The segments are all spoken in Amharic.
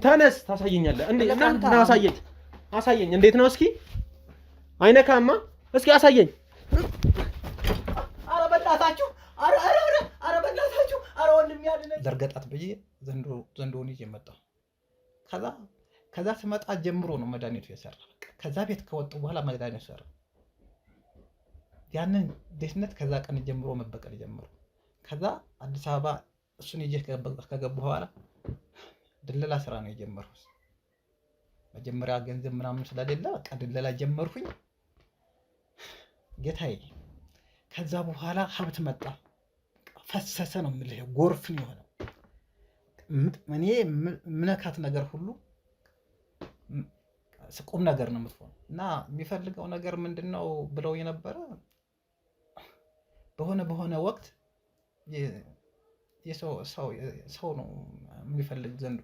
ተነስ ታሳየኛለህ እንዴ እናንተ አሳየኝ እንዴት ነው እስኪ አይነካማ እስኪ አሳየኝ ኧረ በእናታችሁ ኧረ በእናታችሁ ኧረ ወንድም ያድነ ዘርገጣት ብዬ ዘንዶውን ይዤ መጣሁ ከዛ ስመጣ ጀምሮ ነው መድኃኒቱ የሰራ ከዛ ቤት ከወጡ በኋላ መድኃኒቱ ሰራ ያንን ደስነት ከዛ ቀን ጀምሮ መበቀል ጀምሮ ከዛ አዲስ አበባ እሱን ይዤ ከገባሁ በኋላ ድለላ ስራ ነው የጀመርኩት መጀመሪያ ገንዘብ ምናምን ስለሌለ በቃ ድለላ ጀመርኩኝ ጌታዬ ከዛ በኋላ ሀብት መጣ ፈሰሰ ነው የምልህ ጎርፍ ነው የሆነው እኔ ምነካት ነገር ሁሉ ቁም ነገር ነው የምትሆነው እና የሚፈልገው ነገር ምንድነው ብለው የነበረ በሆነ ወቅት ሰው ነው የሚፈልግ ዘንድ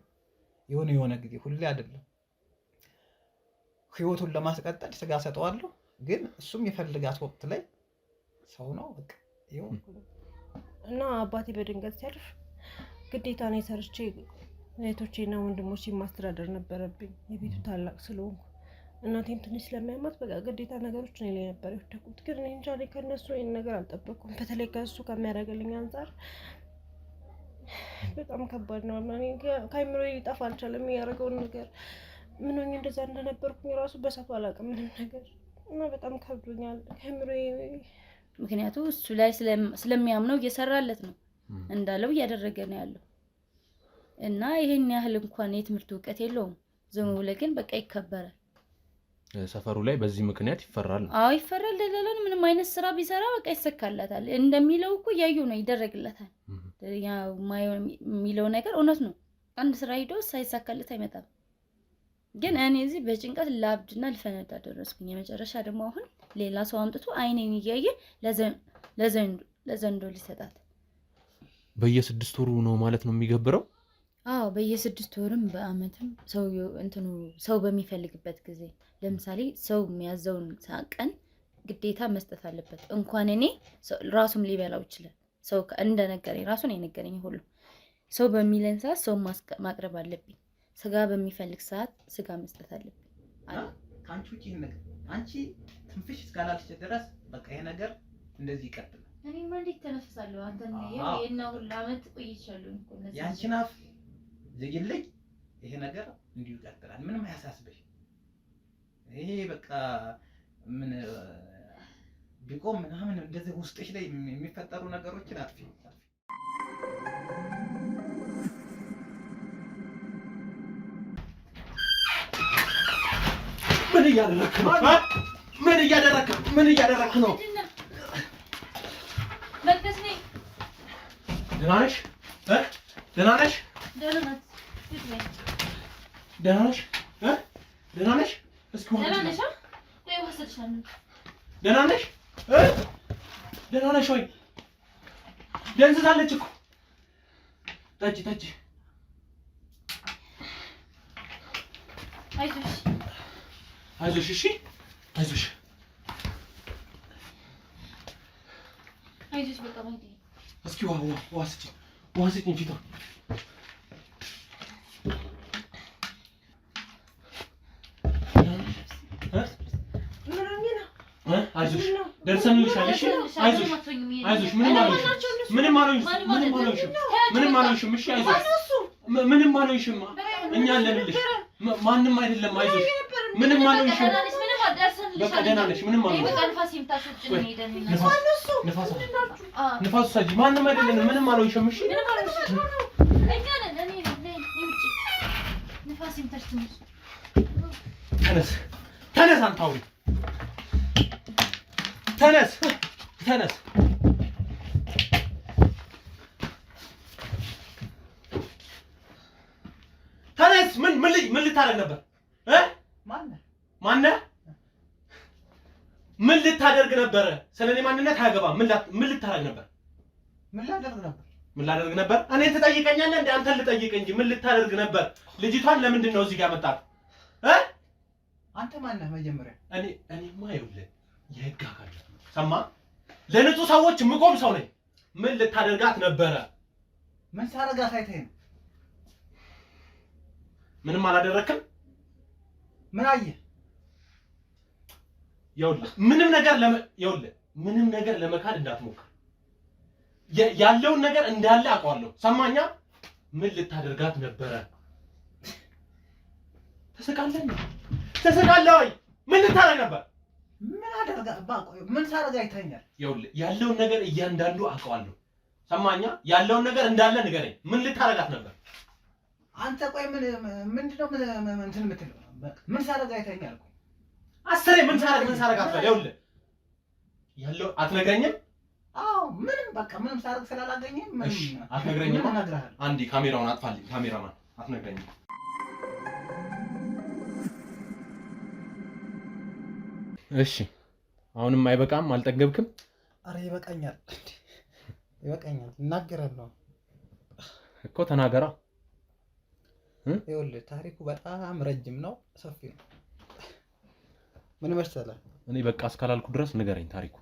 የሆነ ጊዜ ሁሌ አይደለም ህይወቱን ለማስቀጠል ስጋ ሰጠዋለሁ ግን እሱም የፈልጋት ወቅት ላይ ሰው ነው በቃ እና አባቴ በድንገት ሲያልፍ ግዴታ ነው ሰርቼ እህቶቼና ወንድሞቼ ማስተዳደር ነበረብኝ የቤቱ ታላቅ ስለሆንኩ እናቴም ትንሽ ስለሚያማት በቃ ግዴታ ነገሮች እኔ ላይ ነበር የወደቁት ግን እኔ እንጃ ከነሱ ይሄን ነገር አልጠበቅኩም በተለይ ከእሱ ከሚያደርግልኝ አንፃር በጣም ከባድ ነው ማለት ከአይምሮዬ ሊጠፋ አልቻለም ያደረገውን ነገር ምን ሆኜ እንደዛ እንደነበርኩኝ ራሱ በሰፋ አላውቅም ምንም ነገር እና በጣም ከብዶኛል ከአይምሮዬ ምክንያቱም እሱ ላይ ስለሚያምነው እየሰራለት ነው እንዳለው እያደረገ ነው ያለው እና ይሄን ያህል እንኳን የትምህርት ዕውቀት የለውም ዝም ብሎ ግን በቃ ይከበራል ሰፈሩ ላይ በዚህ ምክንያት ይፈራል አዎ ይፈራል ለሌላው ምንም አይነት ስራ ቢሰራ በቃ ይሰካላታል እንደሚለው እኮ ያዩ ነው ይደረግላታል ያው የሚለው ነገር እውነት ነው አንድ ስራ ሄዶ ሳይሳካለት አይመጣም ግን እኔ እዚህ በጭንቀት ላብድና ልፈነዳ ደረስኩኝ የመጨረሻ ደግሞ አሁን ሌላ ሰው አምጥቶ አይኔን እያየ ለዘንዶ ሊሰጣት በየ6 ወሩ ነው ማለት ነው የሚገብረው አዎ በየ6 ወርም በአመትም ሰው በሚፈልግበት ጊዜ ለምሳሌ ሰው የሚያዘውን ቀን ግዴታ መስጠት አለበት እንኳን እኔ ራሱም ሊበላው ይችላል ሰው እንደነገረኝ ራሱን የነገረኝ ሁሉ ሰው በሚለን ሰዓት ሰው ማቅረብ አለብኝ ስጋ በሚፈልግ ሰዓት ስጋ መስጠት አለብኝ ካንቺ ውጪ ነገር አንቺ ትንፍሽ እስካላልሽ ድረስ በቃ ይሄ ነገር እንደዚህ ይቀጥላል እኔ ማን ተነፍሳለሁ አንተ ነው የና ሁሉ አመት ቆይቻለሁ ያንቺን አፍ ዝግልኝ ይሄ ነገር እንዲሁ ይቀጥላል ምንም አያሳስብሽ ይሄ በቃ ምን ቢቆም ምናምን እንደዚህ ውስጥሽ ላይ የሚፈጠሩ ነገሮችን አጥፊ ምን እያደረክ ነው መቅደስ ነኝ ደህና ነሽ እስኪ ደህና ነሽ ወይ ደንዝዛለች እኮ ጠጪ አይዞሽ እሺ አይዞሽ በቃ ማለት እስኪ ውሃ ስጪኝ ፊቷ አይዞሽ ደርሰንልሻል እሺ አይዞሽ ምንም አልሆንሽም እሺ አይዞሽ ምንም አልሆንሽም እኛ አለንልሽ ማንም አይደለም አይዞሽ ምንም አልሆንሽም በቃ ደህና ነሽ ምንም አልሆንሽም ንፋሱ ሳጂ ማንም አይደለም ምንም አልሆንሽም እሺ ተነስ አንተ አውሪ ተነስ ምን ልታደርግ ነበር ማነህ ምን ልታደርግ ነበር ስለኔ ማንነት አያገባም ምን ልታደርግ ነበር ምን ላደርግ ነበር እኔ ትጠይቀኛለህ እንዴ አንተን ልጠይቅ እንጂ ምን ልታደርግ ነበር ልጅቷን ለምንድን ነው እዚህ ጋር መጣት አንተ ማነህ መጀመሪያ እኔማ ይኸውልህ የህግ አካል ሰማ ለንጹህ ሰዎች ምቆም ሰው ነኝ ምን ልታደርጋት ነበረ ምን ሳረጋት አይተኸኝ ምንም አላደረክም? ምን አየህ? ይኸውልህ ምንም ነገር ለመካድ እንዳትሞክር። ያለውን ነገር እንዳለ አውቀዋለሁ። ሰማኛ? ምን ልታደርጋት ነበረ? ተሰቃለህ ወይ? ምን ልታደርግ ነበር? ምን ሳደርግ አይተኸኛል? ይኸውልህ ያለውን ነገር እያንዳንዱ አውቀዋለሁ። ሰማኛ? ያለውን ነገር እንዳለ ንገረኝ። ምን ልታደርጋት ነበር? አንተ ቆይ ምንድነው እንትን የምትለው? ምን ሳደርግ አይተኸኛል? አስሬ ምን ሳደርግ አትበል። ይኸውልህ ያለው አትነግረኝም? አዎ ምንም ሳደርግ ስላላገኘኝ እሺ አትነግረኝም? እነግርሃለሁ። አንዴ ካሜራውን አጥፋልኝ። ካሜራማን አትነግረኝም? እሺ አሁንም አይበቃም? አልጠገብክም? አረ ይበቃኛል። እናገራለሁ እኮ ተናገራ። ይኸውልህ ታሪኩ በጣም ረጅም ነው፣ ሰፊ ነው። ምን መሰለህ? እኔ በቃ እስካላልኩ ድረስ ንገረኝ ታሪኩ።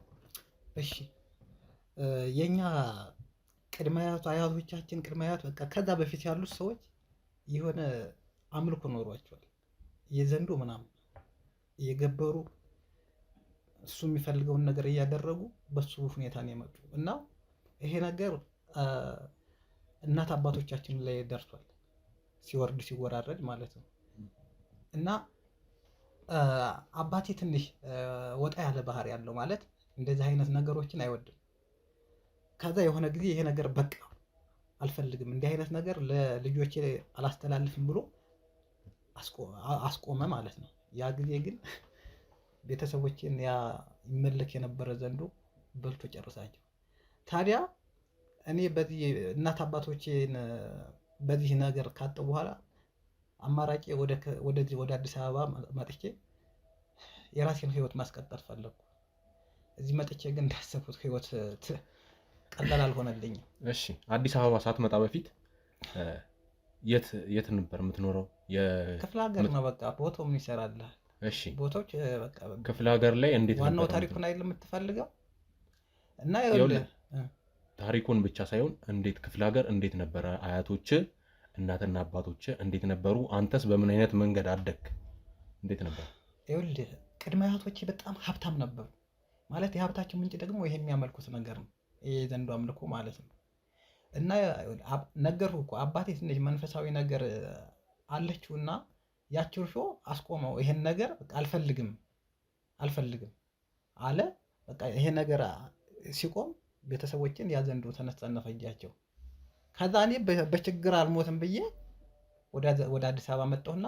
እሺ የኛ አያቶቻችን ቅድመ አያት በቃ ከዛ በፊት ያሉት ሰዎች የሆነ አምልኮ ኖሯቸዋል። የዘንዶ ምናምን እየገበሩ እሱ የሚፈልገውን ነገር እያደረጉ በሱ ሁኔታ ነው የመጡ እና ይሄ ነገር እናት አባቶቻችን ላይ ደርሷል። ሲወርድ ሲወራረድ ማለት ነው። እና አባቴ ትንሽ ወጣ ያለ ባህሪ ያለው ማለት እንደዚህ አይነት ነገሮችን አይወድም። ከዛ የሆነ ጊዜ ይሄ ነገር በቃ አልፈልግም፣ እንዲህ አይነት ነገር ለልጆቼ አላስተላልፍም ብሎ አስቆመ ማለት ነው። ያ ጊዜ ግን ቤተሰቦቼን ያ ይመለክ የነበረ ዘንዶ በልቶ ጨርሳቸው። ታዲያ እኔ በዚህ እናት አባቶቼን በዚህ ነገር ካጣ በኋላ አማራጭ ወደ አዲስ አበባ መጥቼ የራሴን ህይወት ማስቀጠል ፈለኩ። እዚህ መጥቼ ግን እንዳሰብኩት ህይወት ቀላል አልሆነልኝም። እሺ አዲስ አበባ ሳትመጣ በፊት የት ነበር የምትኖረው? ክፍለ ሀገር ነው። በቃ ቦታው ምን ይሰራልህ? እሺ ቦታዎች በቃ ክፍለ ሀገር ላይ እንዴት ነበር? ዋናው ታሪኩን አይደል የምትፈልገው? እና ይኸውልህ ታሪኩን ብቻ ሳይሆን እንዴት ክፍለ ሀገር እንዴት ነበረ? አያቶች እናትና አባቶች እንዴት ነበሩ? አንተስ በምን አይነት መንገድ አደግ? እንዴት ነበር? ይኸውልህ ቅድመ አያቶቼ በጣም ሀብታም ነበሩ። ማለት የሀብታቸው ምንጭ ደግሞ ይሄ የሚያመልኩት ነገር ነው፣ ይሄ ዘንዶ አምልኮ ማለት ነው። እና ነገርኩህ እኮ አባቴ ትንሽ መንፈሳዊ ነገር አለችውና ያቺው እርሾ አስቆመው። ይሄን ነገር አልፈልግም አለ። በቃ ይሄ ነገር ሲቆም ቤተሰቦችን ያ ዘንዶ ተነሳና ፈጃቸው። ከዛ እኔ በችግር አልሞትም ብዬ ወደ አዲስ አበባ መጣሁና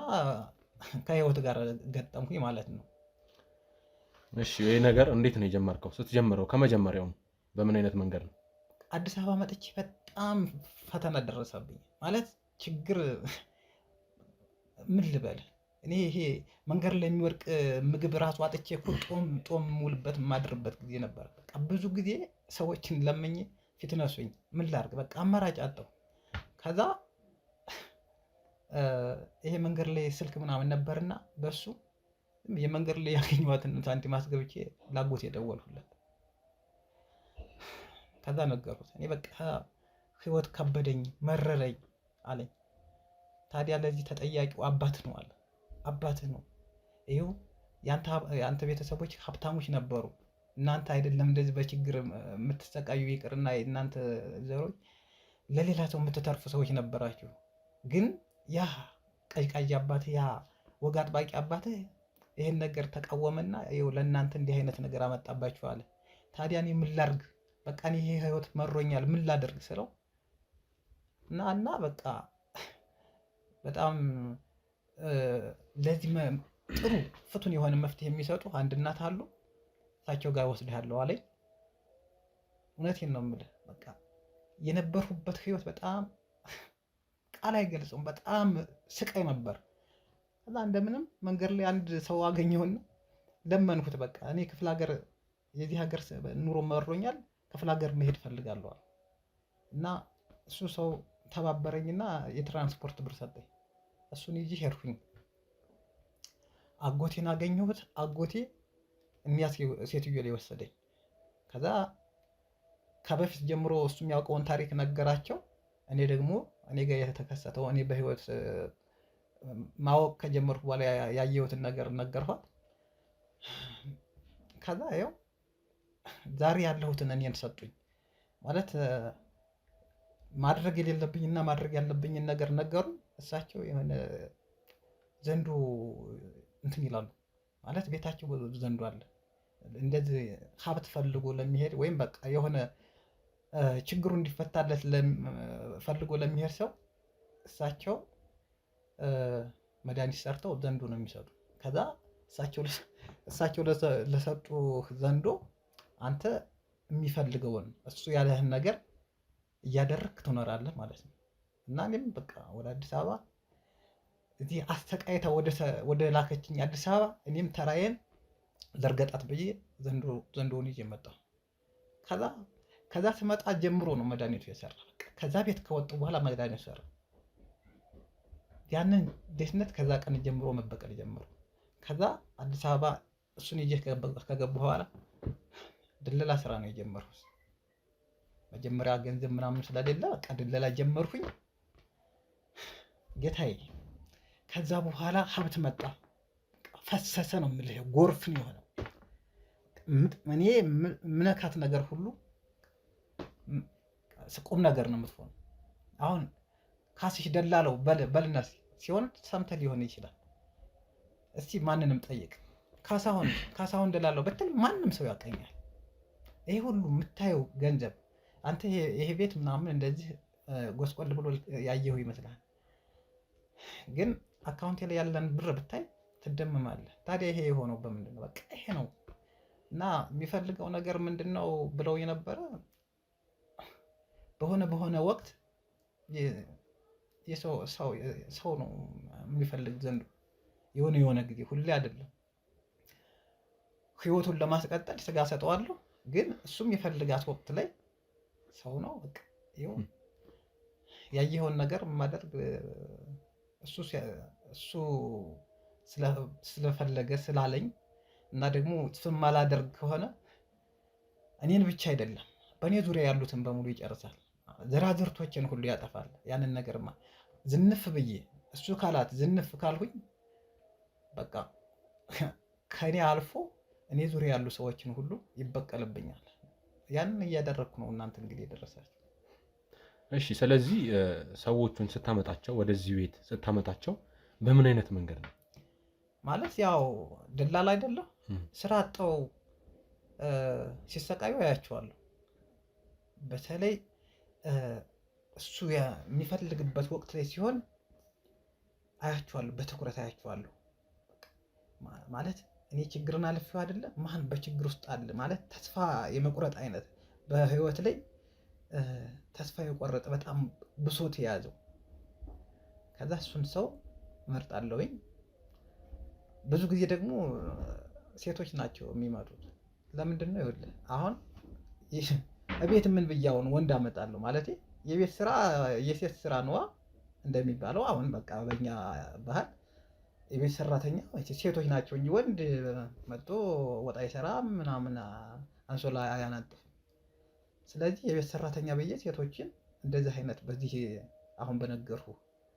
ከህይወት ጋር ገጠምኩኝ ማለት ነው። እሺ ይሄ ነገር እንዴት ነው የጀመርከው? ስትጀምረው ከመጀመሪያው በምን አይነት መንገድ ነው? አዲስ አበባ መጥቼ በጣም ፈተና ደረሰብኝ። ማለት ችግር ምን ልበል እኔ ይሄ መንገድ ላይ የሚወርቅ ምግብ ራሱ አጥቼ ጦም ሙልበት የማድርበት ጊዜ ነበር። በቃ ብዙ ጊዜ ሰዎችን ለምኜ ፊት ነሱኝ። ምን ላድርግ? በቃ አማራጭ አጣሁ። ከዛ ይሄ መንገድ ላይ ስልክ ምናምን ነበርና በሱ የመንገድ ላይ ያገኘኋትን ሳንቲም አስገብቼ ላጎቴ ደወልኩለት። ከዛ ነገሩት። እኔ በቃ ህይወት ከበደኝ መረረኝ አለኝ። ታዲያ ለዚህ ተጠያቂው አባትህ ነው አለ። አባትህ ነው። ይኸው ያንተ ቤተሰቦች ሀብታሞች ነበሩ። እናንተ አይደለም እንደዚህ በችግር የምትሰቃዩ ይቅርና እናንተ ዘሮች ለሌላ ሰው የምትተርፉ ሰዎች ነበራችሁ። ግን ያ ቀዥቃዥ አባትህ ያ ወግ አጥባቂ አባትህ ይሄን ነገር ተቃወመና ይኸው ለእናንተ እንዲህ አይነት ነገር አመጣባችሁ አለ። ታዲያ እኔ ምን ላድርግ? በቃ እኔ ይሄ ህይወት መሮኛል ምን ላድርግ ስለው እና በቃ በጣም ለዚህ ጥሩ ፍቱን የሆነ መፍትሄ የሚሰጡ አንድ እናት አሉ፣ እሳቸው ጋር ወስድሃለሁ አለኝ። እውነቴን ነው የምልህ። በቃ የነበርኩበት ህይወት በጣም ቃል አይገልጸውም። በጣም ስቃይ ነበር። ከዛ እንደምንም መንገድ ላይ አንድ ሰው አገኘሁና ለመንኩት። በቃ እኔ ክፍለ ሀገር የዚህ ሀገር ኑሮ መሮኛል፣ ክፍለ ሀገር መሄድ ፈልጋለሁ እና እሱ ሰው ተባበረኝና የትራንስፖርት ብር ሰጠኝ። እሱን ይዤ ሄድኩኝ። አጎቴን አገኘሁት። አጎቴ እኒያ ሴትዮ ላይ ወሰደኝ። ከዛ ከበፊት ጀምሮ እሱ የሚያውቀውን ታሪክ ነገራቸው። እኔ ደግሞ እኔ ጋር የተከሰተው እኔ በህይወት ማወቅ ከጀመርኩ በኋላ ያየሁትን ነገር ነገርኋት። ከዛ ያው ዛሬ ያለሁትን እኔን ሰጡኝ ማለት ማድረግ የሌለብኝና ማድረግ ያለብኝን ነገር ነገሩ። እሳቸው የሆነ ዘንዶ እንትን ይላሉ ማለት ቤታቸው ዘንዶ አለ። እንደዚህ ሀብት ፈልጎ ለሚሄድ ወይም በቃ የሆነ ችግሩ እንዲፈታለት ፈልጎ ለሚሄድ ሰው እሳቸው መድኃኒት ሰርተው ዘንዶ ነው የሚሰጡ። ከዛ እሳቸው ለሰጡ ዘንዶ አንተ የሚፈልገውን እሱ ያለህን ነገር እያደረግክ ትኖራለህ ማለት ነው። እና እኔም በቃ ወደ አዲስ አበባ እዚህ አስተቃይታ ወደ ላከችኝ አዲስ አበባ እኔም ተራዬን ዘርገጣት ብዬ ዘንዶውን ይዤ መጣሁ። ከዛ ስመጣ ጀምሮ ነው መድኃኒቱ የሰራ። ከዛ ቤት ከወጡ በኋላ መድኃኒቱ ሰራ። ያንን ዴትነት ከዛ ቀን ጀምሮ መበቀል ጀምሮ ከዛ አዲስ አበባ እሱን ይዤ ከገቡ በኋላ ድለላ ስራ ነው የጀመርኩት። መጀመሪያ ገንዘብ ምናምን ስለሌለ በቃ ድለላ ጀመርኩኝ ጌታዬ። ከዛ በኋላ ሀብት መጣ፣ ፈሰሰ ነው የምልህ፣ ጎርፍ ነው የሆነው። እኔ ምነካት ነገር ሁሉ ቁም ነገር ነው የምትሆነው። አሁን ካስሽ ደላለው በልነስ ሲሆን ሰምተህ ሊሆን ይችላል። እስቲ ማንንም ጠይቅ፣ ካሳሁን ደላለው በትል ማንም ሰው ያቀኛል። ይሄ ሁሉ የምታየው ገንዘብ አንተ ይሄ ቤት ምናምን እንደዚህ ጎስቆል ብሎ ያየው ይመስላል፣ ግን አካውንቴ ላይ ያለን ብር ብታይ ትደመማለህ። ታዲያ ይሄ የሆነው በምንድን ነው? በቃ ይሄ ነው። እና የሚፈልገው ነገር ምንድን ነው ብለው የነበረ በሆነ ወቅት ሰው ነው የሚፈልግ ዘንድ የሆነ ጊዜ ሁሌ አይደለም። ህይወቱን ለማስቀጠል ስጋ ሰጠዋለሁ፣ ግን እሱም የፈልጋት ወቅት ላይ ሰው ነው። በቃ ይኸው ያየኸውን ነገር ማደርግ እሱ ስለፈለገ ስላለኝ እና ደግሞ እሱን ማላደርግ ከሆነ እኔን ብቻ አይደለም በእኔ ዙሪያ ያሉትን በሙሉ ይጨርሳል። ዘራዝርቶችን ሁሉ ያጠፋል። ያንን ነገርማ ዝንፍ ብዬ እሱ ካላት ዝንፍ ካልሁኝ በቃ ከኔ አልፎ እኔ ዙሪያ ያሉ ሰዎችን ሁሉ ይበቀልብኛል። ያንን እያደረግኩ ነው እናንተ እንግዲህ የደረሳችሁ። እሺ፣ ስለዚህ ሰዎቹን ስታመጣቸው ወደዚህ ቤት ስታመጣቸው በምን አይነት መንገድ ነው? ማለት ያው ደላላ አይደለም ስራ አጥተው ሲሰቃዩ አያቸዋለሁ። በተለይ እሱ የሚፈልግበት ወቅት ላይ ሲሆን አያቸዋለሁ፣ በትኩረት አያቸዋለሁ። ማለት እኔ ችግርን አልፌው አይደለም ማን በችግር ውስጥ አለ ማለት ተስፋ የመቁረጥ አይነት በህይወት ላይ ተስፋ የቆረጠ በጣም ብሶት የያዘው ከዛ እሱን ሰው እመርጣለሁኝ። ብዙ ጊዜ ደግሞ ሴቶች ናቸው የሚመጡት። ለምንድን ነው ይኸውልህ፣ አሁን እቤት ምን ብያውን ወንድ አመጣለሁ ማለት የቤት ስራ የሴት ስራ ነዋ እንደሚባለው። አሁን በቃ በእኛ ባህል የቤት ሰራተኛ ሴቶች ናቸው እንጂ ወንድ መጥቶ ወጣ ይሰራ ምናምን አንሶላ አያናጥፍ። ስለዚህ የቤት ሰራተኛ ብዬ ሴቶችን እንደዚህ አይነት በዚህ አሁን በነገርሁ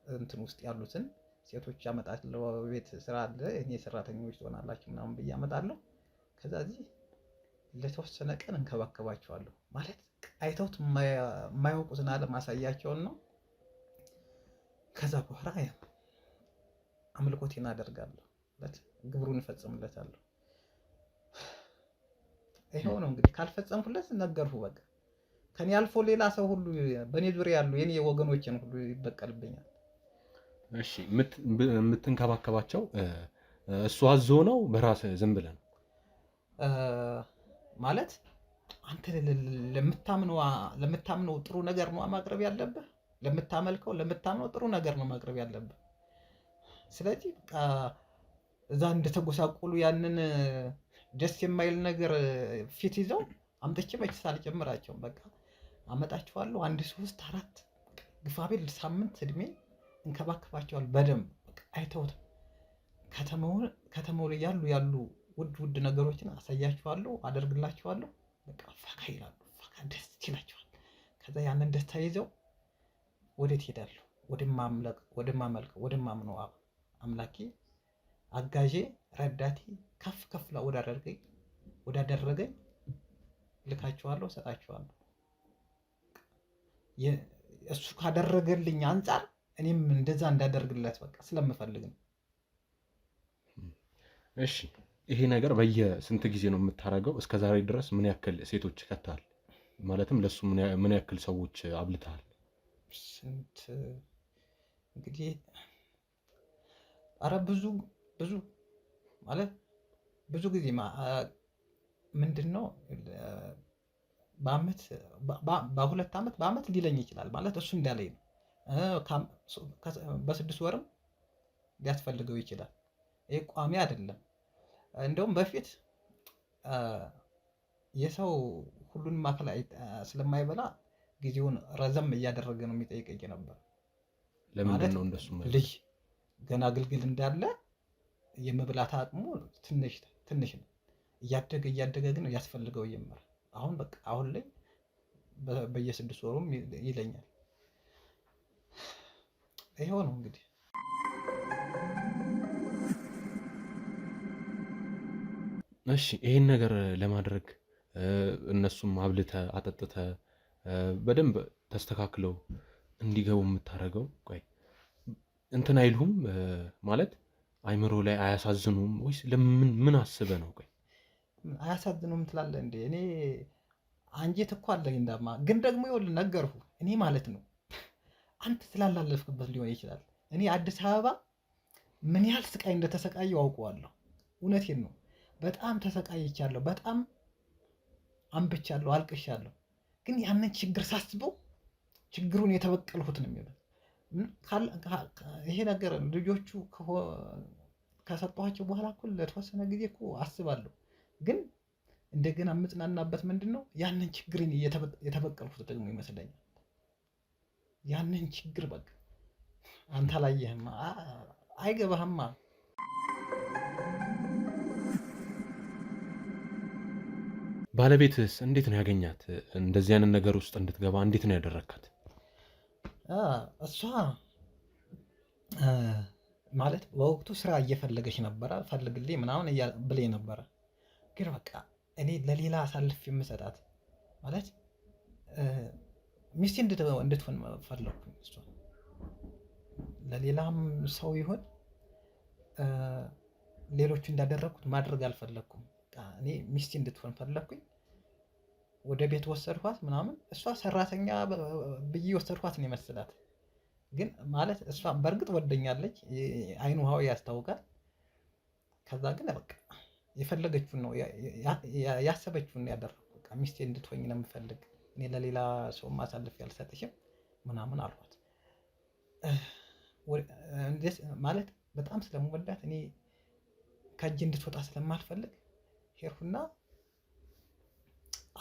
እንትን ውስጥ ያሉትን ሴቶች አመጣለሁ። ቤት ስራ አለ እኔ ሰራተኞች ትሆናላችሁ ምናምን ብዬ አመጣለሁ። ከዛ እዚህ ለተወሰነ ቀን እንከባከባቸዋለሁ። ማለት አይተውት የማያውቁትን ዓለም አሳያቸውን ነው። ከዛ በኋላ አምልኮቴን አደርጋለሁ፣ ግብሩን እፈጽምለታለሁ። ይኸው ነው እንግዲህ። ካልፈጸምኩለት ነገርሁ በቃ ከኔ አልፎ ሌላ ሰው ሁሉ በእኔ ዙሪያ ያሉ የኔ ወገኖችን ሁሉ ይበቀልብኛል። እሺ፣ የምትንከባከባቸው እሱ አዞ ነው በራስህ ዝም ብለህ ነው? ማለት አንተ ለምታምነው ጥሩ ነገር ነው ማቅረብ ያለብህ። ለምታምነው ጥሩ ነገር ነው ማቅረብ ያለብህ። ስለዚህ በቃ እዛ እንደተጎሳቆሉ ያንን ደስ የማይል ነገር ፊት ይዘው አምጥቼ መች ሳልጨምራቸው በቃ አመጣቸዋለሁ። 1 3 4 ግፋቤል ሳምንት እድሜ እንከባከባቸዋል በደንብ አይተውት። ከተማው ላይ ያሉ ውድ ነገሮችን አሳያቸዋለሁ፣ አደርግላቸዋለሁ። በቃ ፈካ ይላሉ፣ ፈካ ደስ ይላቸዋል። ከዛ ያንን ደስታ ይዘው ወዴት ሄዳለሁ? ወደማመልከው ወደማምነው አምላኬ አጋዤ ረዳቴ ከፍ ከፍ ወዳደረገኝ ልካቸዋለሁ፣ ሰጣቸዋለሁ። እሱ ካደረገልኝ አንጻር እኔም እንደዛ እንዳደርግለት በቃ ስለምፈልግ ነው። እሺ ይሄ ነገር በየስንት ጊዜ ነው የምታደርገው? እስከ ዛሬ ድረስ ምን ያክል ሴቶች ከተሃል? ማለትም ለሱ ምን ያክል ሰዎች አብልተሃል? ስንት እንግዲህ አረ ብዙ ማለት ብዙ ጊዜ ምንድን ነው በሁለት ዓመት በአመት ሊለኝ ይችላል። ማለት እሱ እንዳለኝ ነው። በ6 ወርም ሊያስፈልገው ይችላል። ይሄ ቋሚ አይደለም። እንደውም በፊት የሰው ሁሉንም አካል ስለማይበላ ጊዜውን ረዘም እያደረገ ነው የሚጠይቀኝ ነበር። ለምንድን ነው እንደሱ? ልጅ ገና ግልግል እንዳለ የመብላት አቅሙ ትንሽ ነው። እያደገ ግን ያስፈልገው ጀመረ። አሁን ላይ በየ6 ወሩም ይለኛል። ይሄው ነው እንግዲህ። እሺ ይሄን ነገር ለማድረግ እነሱም አብልተ አጠጥተ በደንብ ተስተካክለው እንዲገቡ የምታደርገው ቆይ እንትን አይልሁም ማለት አይምሮ ላይ አያሳዝኑም ወይስ ምን አስበ ነው? ቆይ አያሳዝኑም ትላለህ እንዴ? እኔ አንጀት እኮ አለኝ እንዳማ። ግን ደግሞ ይኸውልህ ነገርኩህ፣ እኔ ማለት ነው አንተ ስላላለፍክበት ሊሆን ይችላል። እኔ አዲስ አበባ ምን ያህል ስቃይ እንደተሰቃየው አውቀዋለሁ። እውነቴን ነው። በጣም ተሰቃይቻለሁ። በጣም አንብቻለሁ፣ አልቅሻለሁ። ግን ያንን ችግር ሳስበው ችግሩን የተበቀልሁት ነው የሚለው። ይሄ ነገር ልጆቹ ከሰጠኋቸው በኋላ እኮ ለተወሰነ ጊዜ እኮ አስባለሁ። ግን እንደገና የምጽናናበት ምንድን ነው ያንን ችግርን የተበቀልሁት ደግሞ ይመስለኛል። ያንን ችግር በቃ አንተ አላየህማ፣ አይገባህማ። ባለቤትስ እንዴት ነው ያገኛት? እንደዚህ አይነት ነገር ውስጥ እንድትገባ እንዴት ነው ያደረካት? እሷ ማለት በወቅቱ ስራ እየፈለገች ነበረ። ፈልግልኝ ምናምን ብለኝ ነበረ። ግን በቃ እኔ ለሌላ አሳልፍ የምሰጣት ማለት ሚስቴ እንድትሆን ፈለግኩኝ። እሷ ለሌላም ሰው ይሆን ሌሎቹ እንዳደረግኩት ማድረግ አልፈለግኩም። እኔ ሚስቴ እንድትሆን ፈለግኩኝ። ወደ ቤት ወሰድኳት ምናምን። እሷ ሰራተኛ ብዬ ወሰድኳት ነው የመሰላት። ግን ማለት እሷ በእርግጥ ወደኛለች፣ አይኑ ውሃው ያስታውቃል። ከዛ ግን በቃ የፈለገችውን ነው ያሰበችውን ያደረኩ። በቃ ሚስቴ እንድትሆኝ ነው የምፈልግ፣ እኔ ለሌላ ሰው ማሳልፍ ያልሰጥሽም ምናምን አልኳት። ማለት በጣም ስለምወዳት እኔ ከእጅ እንድትወጣ ስለማልፈልግ ሄድኩና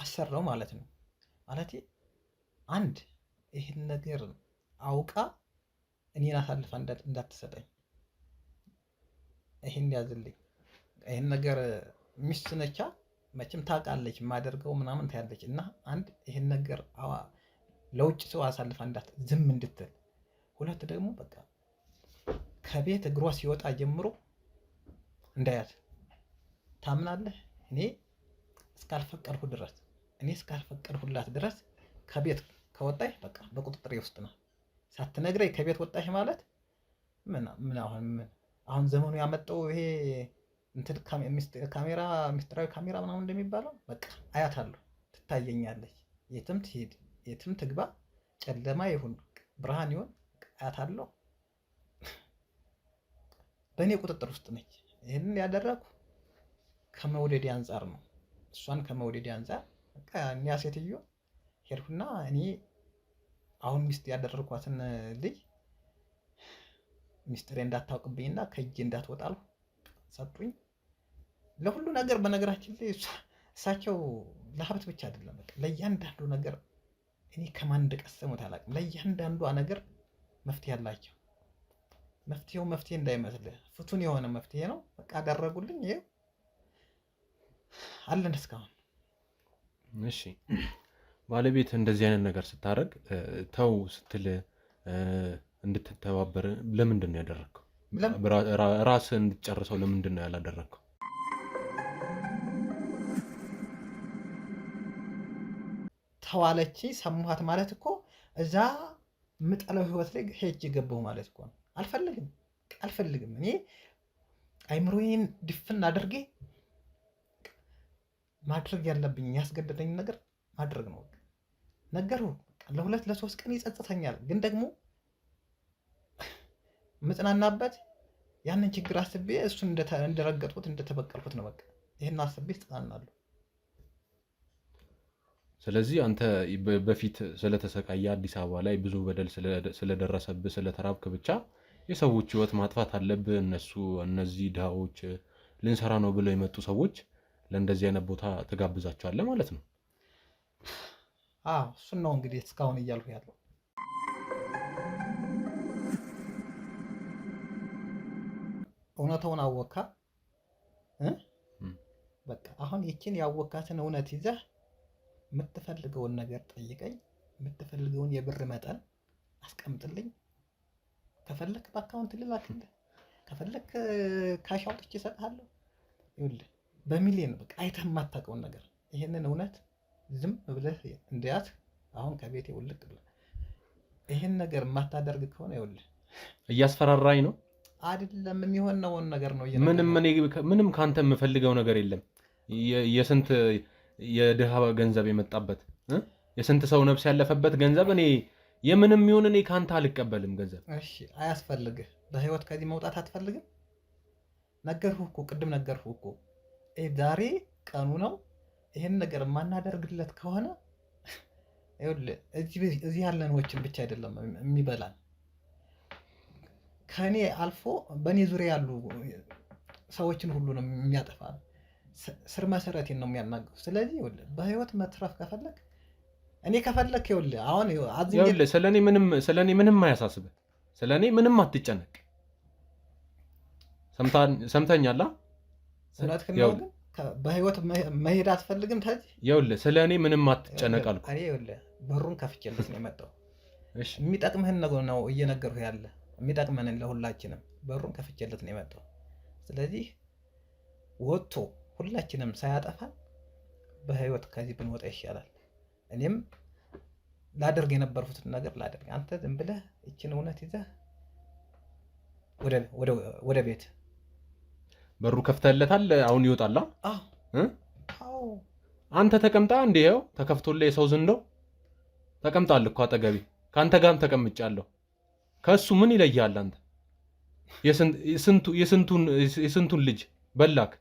አሰራው ማለት ነው። ማለት አንድ ይህን ነገር አውቃ እኔን አሳልፋ እንዳትሰጠኝ፣ ይህን ያዝልኝ። ይህን ነገር ሚስት ነቻ መቼም ታውቃለች የማደርገው ምናምን ታያለች። እና አንድ ይህን ነገር ለውጭ ሰው አሳልፋ ዝም እንድትል፣ ሁለት ደግሞ በቃ ከቤት እግሯ ሲወጣ ጀምሮ እንዳያት። ታምናለህ? እኔ እስካልፈቀድሁላት ድረስ ከቤት ከወጣሽ በቃ በቁጥጥሬ ውስጥ ነው። ሳትነግረኝ ከቤት ወጣሽ ማለት ምን አሁን ዘመኑ ያመጣው ይሄ እንትን ሚስጥራዊ ካሜራ ምናምን እንደሚባለው በቃ አያታለሁ። ትታየኛለች። የትም ትሄድ የትም ትግባ፣ ጨለማ ይሁን ብርሃን ይሁን አያታለሁ። በእኔ ቁጥጥር ውስጥ ነች። ይህንን ያደረኩ ከመውደድ አንጻር ነው። እሷን ከመውደድ አንጻር በቃ እኛ ሴትዮ ሄድኩና እኔ አሁን ሚስት ያደረኳትን ልጅ ሚስጥሬ እንዳታውቅብኝና ከእጄ እንዳትወጣሉ ሰጡኝ። ለሁሉ ነገር በነገራችን ላይ እሳቸው ለሀብት ብቻ አይደለም፣ በቃ ለእያንዳንዱ ነገር እኔ ከማን እንደቀሰሙት አላውቅም። ለእያንዳንዷ ነገር መፍትሄ አላቸው። መፍትሄው መፍትሄ እንዳይመስልህ ፍቱን የሆነ መፍትሄ ነው። በቃ አደረጉልኝ። ይሄ አለን እስካሁን። እሺ ባለቤት እንደዚህ አይነት ነገር ስታደርግ ተው ስትል እንድትተባበር ለምንድን ነው ያደረግከው? ራስህ እንድትጨርሰው ለምንድን ነው ያላደረግከው? ተዋለች ሰማኋት ማለት እኮ እዛ ምጠለው ህይወት ላይ ሄጅ ገባሁ ማለት እኮ ነው። አልፈልግም እኔ አይምሮዬን ድፍን አድርጌ ማድረግ ያለብኝ ያስገደደኝ ነገር ማድረግ ነው። ነገሩ ለሁለት ለሶስት ቀን ይጸጽተኛል፣ ግን ደግሞ ምጽናናበት ያንን ችግር አስቤ እሱን እንደረገጥኩት እንደተበቀልኩት ነው። በቃ ይሄን አስቤ እጽናናለሁ። ስለዚህ አንተ በፊት ስለተሰቃየ አዲስ አበባ ላይ ብዙ በደል ስለደረሰብህ ስለተራብክ ብቻ የሰዎች ህይወት ማጥፋት አለብህ። እነዚህ ድሃዎች ልንሰራ ነው ብለው የመጡ ሰዎች ለእንደዚህ አይነት ቦታ ተጋብዛቸዋለህ ማለት ነው። እሱን ነው እንግዲህ እስካሁን እያልኩ ያለው። እውነታውን አወካ በቃ አሁን ይችን ያወካትን እውነት ይዘህ የምትፈልገውን ነገር ጠይቀኝ፣ የምትፈልገውን የብር መጠን አስቀምጥልኝ። ከፈለክ በአካውንት ልላክልህ፣ ከፈለክ ካሽ አውጥቼ እሰጥሃለሁ። ይኸውልህ በሚሊዮን በቃ አይተህ የማታውቀውን ነገር ይሄንን እውነት ዝም ብለህ እንዲያት አሁን ከቤቴ ውልቅ ብለህ ይሄን ነገር የማታደርግ ከሆነ ይኸውልህ እያስፈራራኝ ነው አይደለም። የሚሆነውን ነገር ነው። ምንም ካንተ የምፈልገው ነገር የለም። የስንት የድሃ ገንዘብ የመጣበት የስንት ሰው ነፍስ ያለፈበት ገንዘብ እኔ የምንም ይሁን እኔ ካንተ አልቀበልም ገንዘብ። እሺ አያስፈልግህ። በህይወት ከዚህ መውጣት አትፈልግም? ነገርኩህ እኮ ቅድም ነገርኩህ እኮ ዛሬ ቀኑ ነው። ይሄን ነገር የማናደርግለት ከሆነ ይኸውልህ እዚህ ያለንዎችን ብቻ አይደለም የሚበላን ከኔ አልፎ በኔ ዙሪያ ያሉ ሰዎችን ሁሉ ነው የሚያጠፋ። ስር መሰረቴን ነው የሚያናገው። ስለዚህ ይኸውልህ በህይወት መትረፍ ከፈለክ እኔ ከፈለክ ይኸውልህ አሁን ይኸውልህ ስለኔ ምንም አያሳስብህ። ስለኔ ምንም አትጨነቅ። ሰምተኛላ? ስለትከኝ ነው ግን በህይወት መሄድ አትፈልግም? ታዲያ ይኸውልህ ስለኔ ምንም አትጨነቅ አልኩ። እኔ ይኸውልህ በሩን ከፍቼልህ ነው የመጣው። እሺ የሚጠቅምህን ነው እየነገርኩህ ያለ የሚጠቅመንን ለሁላችንም በሩን ከፍቼለት ነው የመጣው። ስለዚህ ወጥቶ ሁላችንም ሳያጠፋን በህይወት ከዚህ ብንወጣ ይሻላል። እኔም ላደርግ የነበርኩትን ነገር ላደርግ፣ አንተ ዝም ብለህ እችን እውነት ይዘህ ወደ ቤት በሩ ከፍተለታል። አሁን ይወጣላ? አዎ አንተ ተቀምጣ እንዴው ተከፍቶልህ የሰው ዝንደው ተቀምጣል እኮ አጠገቤ። ካንተ ጋርም ተቀምጫለሁ። ከሱ ምን ይለያል? አንተ የስንቱን ልጅ በላክ፣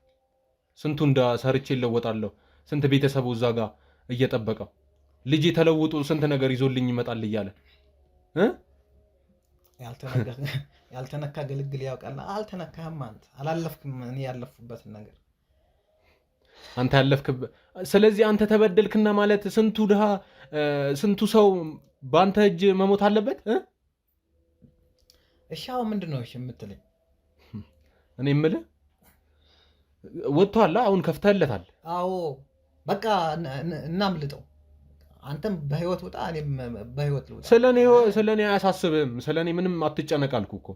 ስንቱን እንዳ ሰርቼ ይለወጣለሁ። ስንት ቤተሰቡ እዛ ጋር እየጠበቀው ልጅ ተለውጦ ስንት ነገር ይዞልኝ ይመጣል እያለ ያልተነካ ግልግል ያውቃል። አልተነካህም። አንተ አላለፍክም። እኔ ያለፍኩበትን ነገር አንተ ያለፍክበት። ስለዚህ አንተ ተበደልክና ማለት ስንቱ ድሃ ስንቱ ሰው በአንተ እጅ መሞት አለበት? እሺ አሁን ምንድን ነው የምትለኝ? እኔ የምልህ ወጥቷል። አሁን ከፍተህለታል። አዎ በቃ እናምልጠው። አንተም በህይወት ውጣ፣ እኔም በህይወት ልውጣ። ስለኔ አያሳስብም። ስለኔ ምንም አትጨነቅ አልኩ እኮ።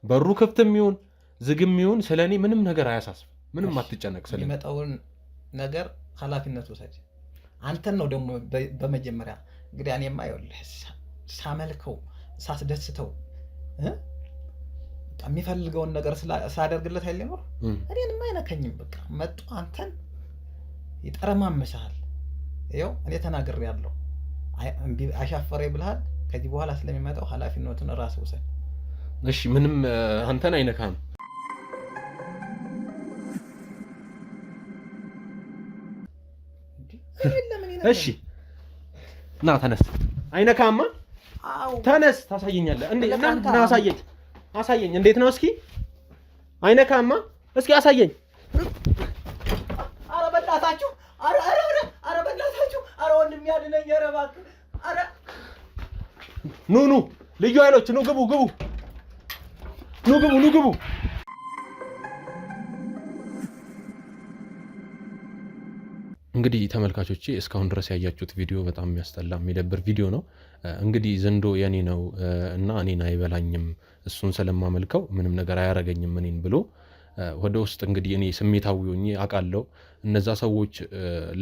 በሩ ክፍትም ይሁን ዝግም ይሁን ስለኔ ምንም ነገር አያሳስብ። ምንም አትጨነቅ። ስለኔ የሚመጣውን ነገር ኃላፊነት ወሰድ። አንተን ነው ደግሞ በመጀመሪያ እንግዲህ እኔማ ይኸውልህ ሳመልከው ሳስደስተው የሚፈልገውን ነገር ሳደርግለት አይደል ነው እኔንም አይነከኝም። በቃ መጡ አንተን ይጠረማምሳል። ይኸው እኔ ተናግሬያለሁ። አሻፈረ ብለሃል። ከዚህ በኋላ ስለሚመጣው ኃላፊነቱን ራስህ ውሰድ። እሺ ምንም አንተን አይነካም። እሺ ና ተነስ። አይነካማ። ተነስ ታሳየኛለህ እንዴ? ና አሳየኝ። እንዴት ነው እስኪ? አይነካማ። እስኪ አሳየኝ። ኧረ በእናታችሁ! ኧረ በእናታችሁ! ኧረ ወንድም ያድነኝ! ኧረ እባክህ! ኧረ ኑ ልዩ ኃይሎች ኑ ግቡ! ኑ ግቡ! እንግዲህ ተመልካቾቼ እስካሁን ድረስ ያያችሁት ቪዲዮ በጣም የሚያስጠላ የሚደብር ቪዲዮ ነው። እንግዲህ ዘንዶ የኔ ነው እና እኔን አይበላኝም፣ እሱን ስለማመልከው ምንም ነገር አያረገኝም እኔን ብሎ ወደ ውስጥ እንግዲህ እኔ ስሜታዊ ሆኜ አውቃለሁ። እነዛ ሰዎች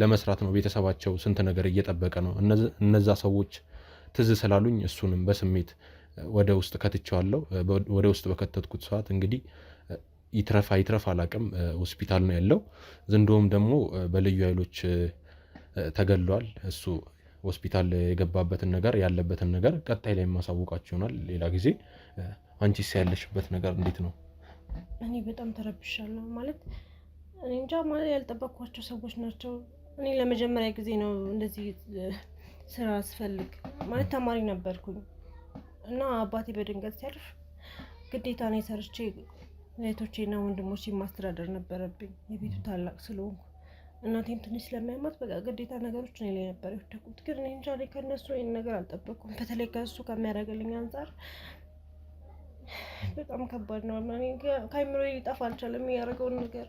ለመስራት ነው ቤተሰባቸው ስንት ነገር እየጠበቀ ነው። እነዛ ሰዎች ትዝ ስላሉኝ እሱንም በስሜት ወደ ውስጥ ከትቼዋለሁ። ወደ ውስጥ በከተትኩት ሰዓት እንግዲህ ይትረፍ አላቅም ሆስፒታል ነው ያለው። ዘንዶም ደግሞ በልዩ ኃይሎች ተገሏል። እሱ ሆስፒታል የገባበትን ነገር ያለበትን ነገር ቀጣይ ላይ የማሳውቃችሁ ይሆናል ሌላ ጊዜ። አንቺስ ያለሽበት ነገር እንዴት ነው? እኔ በጣም ተረብሻለሁ። ማለት እኔ እንጃ ማለት ያልጠበቅኳቸው ሰዎች ናቸው። እኔ ለመጀመሪያ ጊዜ ነው እንደዚህ ስራ አስፈልግ ማለት ተማሪ ነበርኩኝ እና አባቴ በድንገት ሲያርፍ ግዴታ ነው ሰርቼ እህቶቼና ወንድሞቼ ማስተዳደር ነበረብኝ። የቤቱ ታላቅ ስለሆንኩ እናቴም ትንሽ ስለሚያማት በቃ ግዴታ ነገሮች እኔ ላይ ነበር የወደቁት። ግን እኔ እንጃ ከእነሱ ይህን ነገር አልጠበቅኩም። በተለይ ከእሱ ከሚያደርግልኝ አንጻር በጣም ከባድ ነው። ከአይምሮ ሊጠፋ አልቻለም ያደረገውን ነገር።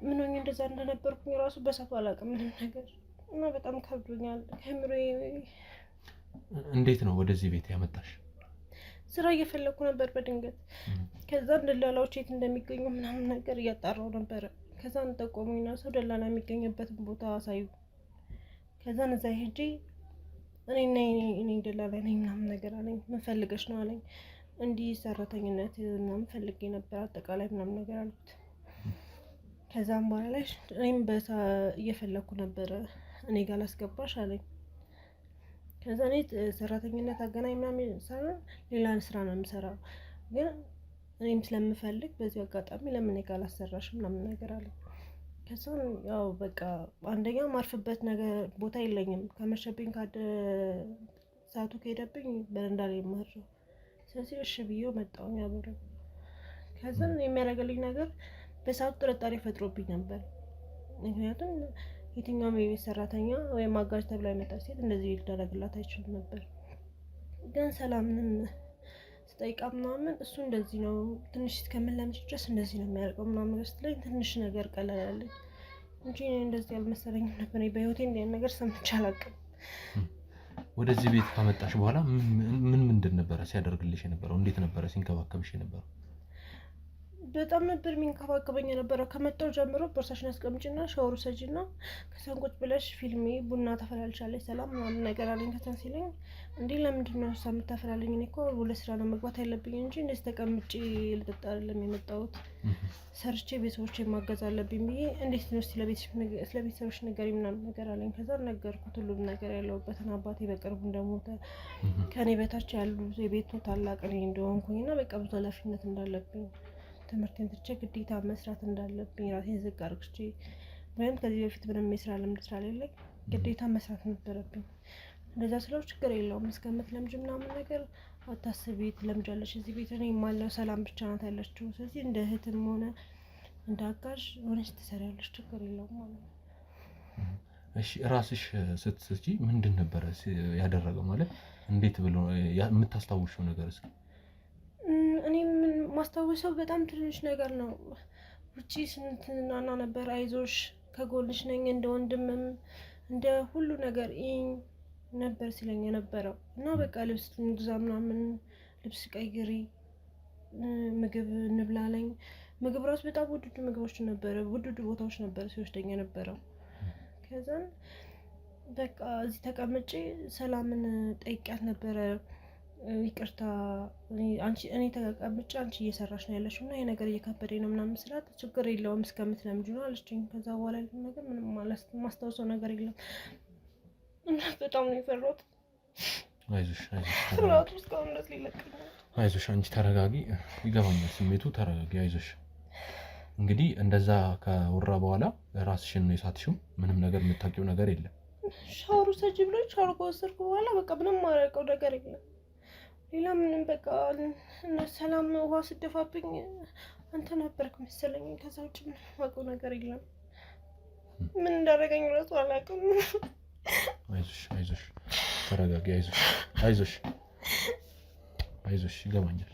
ምን ሆኜ እንደዛ እንደነበርኩኝ ራሱ በሰፋ አላውቅም ምንም ነገር እና በጣም ከብዶኛል። ከአይምሮ እንዴት ነው ወደዚህ ቤት ያመጣሽ? ስራ እየፈለኩ ነበር በድንገት። ከዛ ደላላዎች የት እንደሚገኙ ምናምን ነገር እያጣራው ነበረ። ከዛ ጠቆሙኝና ሰው ደላላ የሚገኝበትን ቦታ አሳዩ። ከዛ እዛ ሄጄ እኔ ደላላ ነኝ ምናምን ነገር አለኝ። ምን ፈልገሽ ነው አለኝ። እንዲህ ሰራተኝነት ምናምን ፈልጌ ነበር አጠቃላይ ምናምን ነገር አልኩት። ከዛም በኋላ ላይ እኔም እየፈለኩ ነበረ እኔ ጋር ላስገባሽ አለኝ። ከዛ እኔ ሰራተኝነት አገናኝ ምናምን ሳይሆን ሌላ ስራ ነው የምሰራው፣ ግን እኔም ስለምፈልግ በዚህ አጋጣሚ ለምን እኔ ጋር ላሰራሽ ምናምን ነገር አለኝ። ከዛ ያው በቃ አንደኛ ማርፍበት ነገር ቦታ የለኝም። ከመሸብኝ ሰዓቱ ከሄደብኝ በረንዳ ላይ ማድረው። ስለዚህ እሺ ብዬው መጣሁኝ አብሬ። ከዛ የሚያደርግልኝ ነገር በሰዓቱ ጥርጣሬ ፈጥሮብኝ ነበር። ምክንያቱም የትኛውም የቤት ሰራተኛ ወይም አጋዥ ተብላ የመጣች ሴት እንደዚህ ሊደረግላት አይችልም ነበር። ግን ሰላምንም ስጠይቃ ምናምን እሱ እንደዚህ ነው ትንሽ እስከምንለምድ ድረስ እንደዚህ ነው የሚያደርገው ምናምን ስትለኝ ትንሽ ነገር ቀለላለኝ እንጂ እንደዚህ አልመሰለኝም ነበር። በህይወቴ እንዲህ ነገር ሰምቼ አላውቅም። ወደዚህ ቤት ካመጣሽ በኋላ ምንድን ነበረ ሲያደርግልሽ የነበረው? እንዴት ነበረ ሲንከባከብሽ የነበረው? በጣም ነበር የሚንከባከበኝ የነበረው። ከመጣሁ ጀምሮ ቦርሳሽን አስቀምጪና ሻወር ውሰጂና ከዛን ቁጭ ብለሽ ፊልሜ ቡና ታፈላልሻለች ሰላም ምናምን ነገር አለኝ። ከዛን ሲለኝ እንዴ ለምንድን ነው እሷ የምታፈላልኝ? እኔ እኮ ወደ ስራ ነው መግባት ያለብኝ እንጂ እንደዚህ ተቀምጬ ልጠጣ አይደለም የመጣሁት፣ ሰርቼ ቤተሰቦቼ ማገዝ አለብኝ ብዬ እንዴት ነው ስለ ቤተሰቦች ንገሪኝ ምናምን ነገር አለኝ። ከዛ ነገርኩት ሁሉም ነገር ያለሁበትን። አባቴ በቅርቡ እንደሞተ ከኔ በታች ያሉ የቤቱ ታላቅ እኔ እንደሆንኩኝና በቃ ብዙ ኃላፊነት እንዳለብኝ ትምህርቴን ትቼ ግዴታ መስራት እንዳለብኝ ራሴን ዝቅ አድርግቼ ወይም ከዚህ በፊት ምንም የስራ ልምድ ስላሌለኝ ግዴታ መስራት ነበረብኝ። እንደዛ ስለው ችግር የለውም እስከምትለምጂ ምናምን ነገር አታስቢ፣ ትለምጃለሽ። እዚህ ቤት እኔ የማለው ሰላም ብቻ ናት ያለችው። ስለዚህ እንደ እህትም ሆነ እንደ አጋዥ ሆነሽ ትሰሪያለሽ፣ ችግር የለውም ማለት ነው። እሺ ራስሽ ስትስጂ ምንድን ነበረ ያደረገው? ማለት እንዴት ብሎ የምታስታውሽው ነገር እስኪ? እኔ ማስታወሰው በጣም ትንሽ ነገር ነው። ውጪ ስንትናና ነበር። አይዞሽ ከጎንሽ ነኝ እንደ ወንድምም እንደ ሁሉ ነገር ይኝ ነበር ሲለኝ የነበረው እና በቃ ልብስ እንግዛ ምናምን ልብስ ቀይሪ፣ ምግብ እንብላለኝ። ምግብ ራሱ በጣም ውድድ ምግቦች ነበረ፣ ውድድ ቦታዎች ነበረ ሲወስደኝ የነበረው። ከዛን በቃ እዚህ ተቀምጬ ሰላምን ጠይቂያት ነበረ። ይቅርታ እኔ ተቀምጬ አንቺ እየሰራሽ ነው ያለሽው እና ይሄ ነገር እየከበደኝ ነው ምናምን ስላት ችግር የለውም እስከምትለምጂ ነው አለችኝ። ከዛ በኋላ ያለው ነገር ምንም ማስታወሰው ነገር የለም እና በጣም ነው የፈራሁት። አይዞሽ ፍርሃቱ እስካሁን ድረስ ሊለቀኝ። አይዞሽ አንቺ ተረጋጊ፣ ይገባኛል ስሜቱ፣ ተረጋጊ፣ አይዞሽ። እንግዲህ እንደዛ ከወራ በኋላ ራስሽን ነው የሳትሽው። ምንም ነገር የምታውቂው ነገር የለም። ሻወሩ ሰጂ ብሎ ሻወር ከወሰድኩ በኋላ በቃ ምንም ማረቀው ነገር የለም። ሌላ ምንም በቃ እና ሰላም ውሃ ስደፋብኝ አንተ ነበርክ መሰለኝ። ከዛ ውጭ ምንም ማውቀው ነገር የለም። ምን እንዳደረገኝ ራሱ አላውቅም። አይዞሽ ተረጋጊ፣ አይዞሽ ይገባኛል።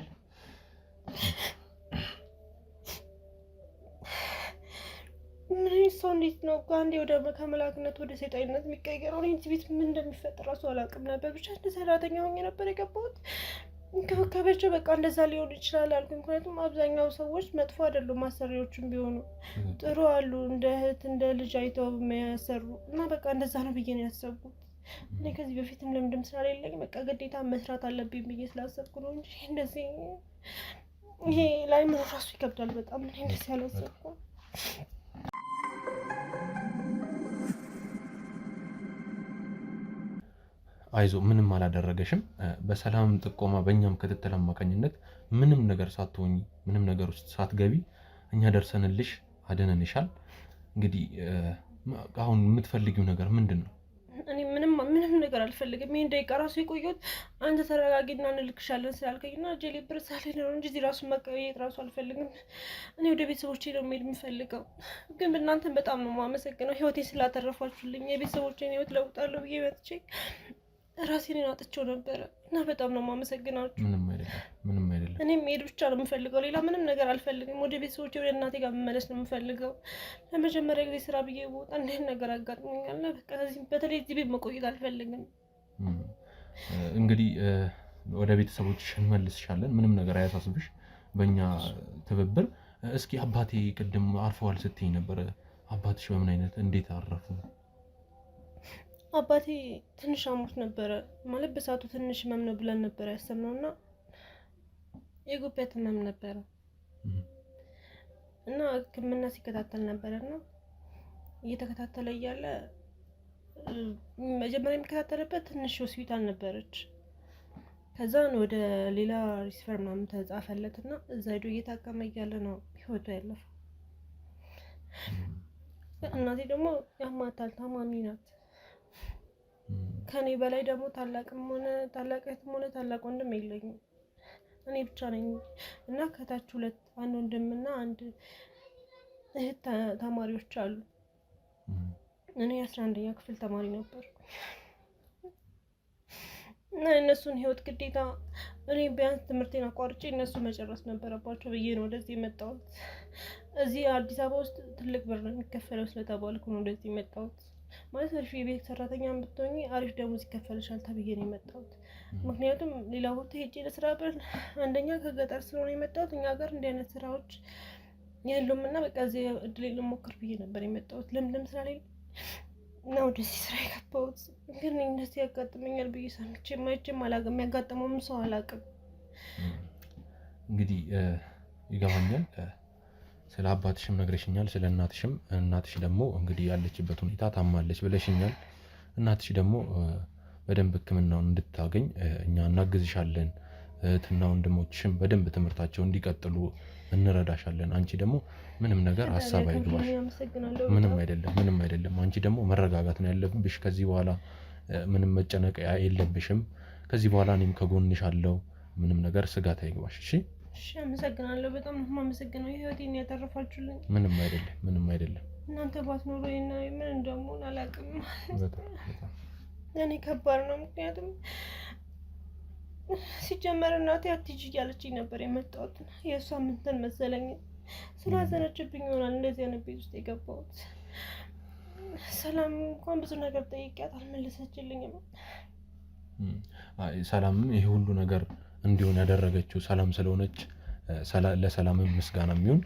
ምን ሰው እንዴት ነው አንዴ ወደ ከመላክነት ወደ ሰይጣንነት የሚቀየረው? እኔ እዚህ ቤት ምን እንደሚፈጠር ራሱ አላውቅም ነበር። ብቻ እንደ ሰራተኛ ሆኜ ነበር የገባሁት። እንክብካቤያቸው በቃ እንደዛ ሊሆን ይችላል አልኩ። ምክንያቱም አብዛኛው ሰዎች መጥፎ አይደሉም፣ አሰሪዎችም ቢሆኑ ጥሩ አሉ፣ እንደ እህት እንደ ልጅ አይተው የሚያሰሩ እና በቃ እንደዛ ነው ብዬ ነው ያሰብኩት። እኔ ከዚህ በፊትም ልምድም ስላሌለኝ በቃ ግዴታ መስራት አለብኝ ብዬ ስላሰብኩ ነው እንጂ እንደዚህ ይሄ ላይ ምን ራሱ ይከብዳል በጣም። እኔ እንደዚህ አላሰብኩም። አይዞ ምንም አላደረገሽም። በሰላም ጥቆማ በእኛም ክትትል አማካኝነት ምንም ነገር ሳትሆኚ ምንም ነገር ውስጥ ሳትገቢ እኛ ደርሰንልሽ አድነንሻል። እንግዲህ አሁን የምትፈልጊው ነገር ምንድን ነው? እኔ ምንም ነገር አልፈልግም። ይሄን ደቂቃ ራሱ የቆየሁት አንተ ተረጋጊና እንልክሻለን ስላልከኝና ጄሊ ብር ሳልሄድ ነው እንጂ እዚህ ራሱ መቀየት ራሱ አልፈልግም። እኔ ወደ ቤተሰቦቼ ነው መሄድ የምፈልገው። ግን በእናንተን በጣም ነው የማመሰግነው፣ ህይወቴን ስላተረፋችሁልኝ። የቤተሰቦቼን ህይወት ለውጣለሁ ብዬ መጥቼ ራሴን አጥቼው ነበረ እና በጣም ነው የማመሰግናችሁ። ምንም አይደለም። እኔ መሄድ ብቻ ነው የምፈልገው፣ ሌላ ምንም ነገር አልፈልግም። ወደ ቤተሰቦቼ ወደ እናቴ ጋር መመለስ ነው የምፈልገው። ለመጀመሪያ ጊዜ ስራ ብዬ በወጣ እንዲህ ነገር አጋጥሞኛል። በቃ በተለይ እዚህ ቤት መቆየት አልፈልግም። እንግዲህ ወደ ቤተሰቦችሽ እንመልስሻለን። ምንም ነገር አያሳስብሽ በእኛ ትብብር። እስኪ አባቴ ቅድም አርፈዋል ስትይኝ ነበረ። አባትሽ በምን አይነት እንዴት አረፉ? አባቴ ትንሽ አሞት ነበረ ማለት በሰዓቱ ትንሽ ህመም ነው ብለን ነበር ያሰብነው እና የጉበት ህመም ነበረ እና ሕክምና ሲከታተል ነበረ እና እየተከታተለ እያለ መጀመሪያ የሚከታተልበት ትንሽ ሆስፒታል ነበረች። ከዛን ወደ ሌላ ሪስፈር ምናምን ተጻፈለት እና እዛ ሄዶ እየታከመ እያለ ነው ህይወቱ ያለፈው። እናቴ ደግሞ ያማታል፣ ታማሚ ናት። ከኔ በላይ ደግሞ ታላቅም ሆነ ታላቅ እህትም ሆነ ታላቅ ወንድም የለኝም። እኔ ብቻ ነኝ እና ከታች ሁለት አንድ ወንድምና አንድ እህት ተማሪዎች አሉ። እኔ 11ኛ ክፍል ተማሪ ነበር እና እነሱን ህይወት ግዴታ እኔ ቢያንስ ትምህርቴን አቋርጬ እነሱ መጨረስ ነበረባቸው ብዬ ነው ወደዚህ የመጣሁት። እዚህ አዲስ አበባ ውስጥ ትልቅ ብር ነው የሚከፈለው ስለተባልኩ ነው ወደዚህ የመጣሁት። ማለት አሪፍ የቤት ሰራተኛ ብትሆኚ አሪፍ ደሞዝ ይከፈልሻል ተብዬ ነው የመጣሁት። ምክንያቱም ሌላ ቦታ ሄጄ ለስራ ብል አንደኛ ከገጠር ስለሆነ የመጣሁት እኛ ጋር እንዲህ አይነት ስራዎች የሉም እና በቃ እዚህ እድሌ ልሞክር ብዬ ነበር የመጣሁት። ለምለም ስላለኝ እና ወደዚህ ስራ የገባሁት። ግን እንደዚህ ያጋጥመኛል ብዬ ሰምቼም አይቼም አላውቅም። የሚያጋጥመውም ሰው አላውቅም። እንግዲህ ይገባኛል። ስለ አባትሽም ነግረሽኛል፣ ስለ እናትሽም። እናትሽ ደግሞ እንግዲህ ያለችበት ሁኔታ ታማለች ብለሽኛል። እናትሽ ደግሞ በደንብ ሕክምናውን እንድታገኝ እኛ እናግዝሻለን። እህትና ወንድሞችሽም በደንብ ትምህርታቸው እንዲቀጥሉ እንረዳሻለን። አንቺ ደግሞ ምንም ነገር ሀሳብ አይግባሽ። ምንም አይደለም። አንቺ ደግሞ መረጋጋት ነው ያለብሽ። ከዚህ በኋላ ምንም መጨነቅ የለብሽም። ከዚህ በኋላ እኔም ከጎንሽ አለው። ምንም ነገር ስጋት አይግባሽ። እሺ፣ አመሰግናለሁ። በጣም ነው የማመሰግነው። ህይወቴን ያተረፋችሁልኝ። ምንም አይደለም። እናንተ ባትኖሩ እና ምን እንደምሆን አላውቅም። እኔ ከባድ ነው። ምክንያቱም ሲጀመር እናቴ አትሂጂ እያለችኝ ነበር የመጣሁት። የእሷ ምንትን መሰለኝ ስላዘነችብኝ ይሆናል እንደዚህ አይነት ቤት ውስጥ የገባሁት። ሰላም እንኳን ብዙ ነገር ጠይቂያት አልመለሰችልኝም። ሰላምም ይሄ ሁሉ ነገር እንዲሆን ያደረገችው ሰላም ስለሆነች ለሰላምም ምስጋና የሚሆን